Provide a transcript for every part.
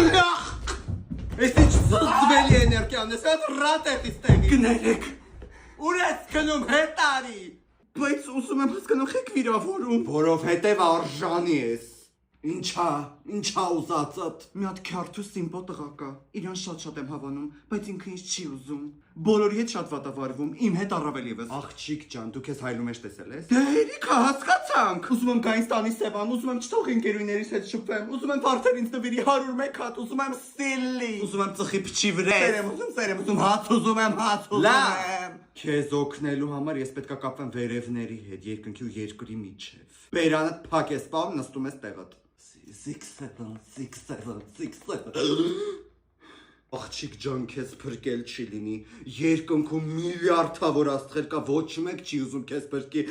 Ես ինչ զզվելի էներգիան ես, այդ ռատ է իստեղի։ Գներեք։ Ուր ես գնում հետարի։ Բայց ուզում եմ հասկանալ խեք վիրավորում։ Որովհետև արժանի ես։ Ինչա ուզածդ։ Մի հատ քյարթուս սիմպո տղա կա։ Իրան շատ եմ հավանում, բայց ինքը ինձ չի ուզում։ Բոլորի հետ շատ վատավարվում, իմ հետ առավել եւս։ Աղջիկ ջան, դու քեզ հայլում ես տեսել ես։ Դե հերիքա հասկացանք։ Ուզում եմ գային ստանի Սևան, ուզում եմ չթող ընկերուներիս հետ շփվեմ, ուզում եմ վարդեր ինձ նվիրի 101 հատ, ուզում եմ ստիլի։ Ուզում եմ ծխի փչի վրա։ Սեր եմ, հաց ուզում եմ։ Լավ։ Քեզ օգնելու համար ես պետքա կապվեմ վերևների հետ, երկնքի ու երկրի միջև։ Բերանդ փակ ես պահում, նստում ես տեղդ։ 6-7 Աղջիկ ջան, քեզ փրկել չի լինի։ Երկնքում միլիարդավոր աստղեր կա, ոչ մեկ չի ուզում քեզ փրկի։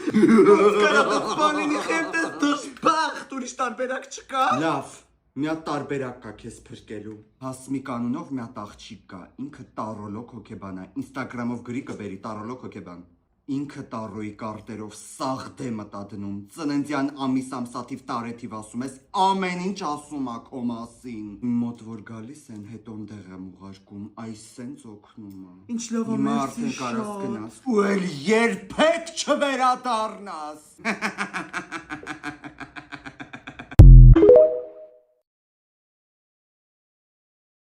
Բանինի խենտես դժբախտ, ուրիշ տարբերակ չկա։ Լավ, մի հատ տարբերակ կա քեզ փրկելու։ Հասմիկ անունով մի հատ աղջիկ կա, ինքը տարոլոգ հոգեբան է, Instagram-ով գրի կբերի տարոլոգ հոգեբան։ Ինքը տարոյի կարտերով սաղ դեմը տա դնում, ծննդյան ամիս ամսաթիվ տարեթիվ ասում ես, ամեն ինչ ասում ա քո մասին։ Մոտ որ գալիս են, հետո ընդեղ եմ ուղարկում, այս սենց օգնում ա։ Ինչ լավ ա, Հիմա մերսի արդեն կարաս շատ։ գնաս։ Ու էլ երբեք չվերադառնաս։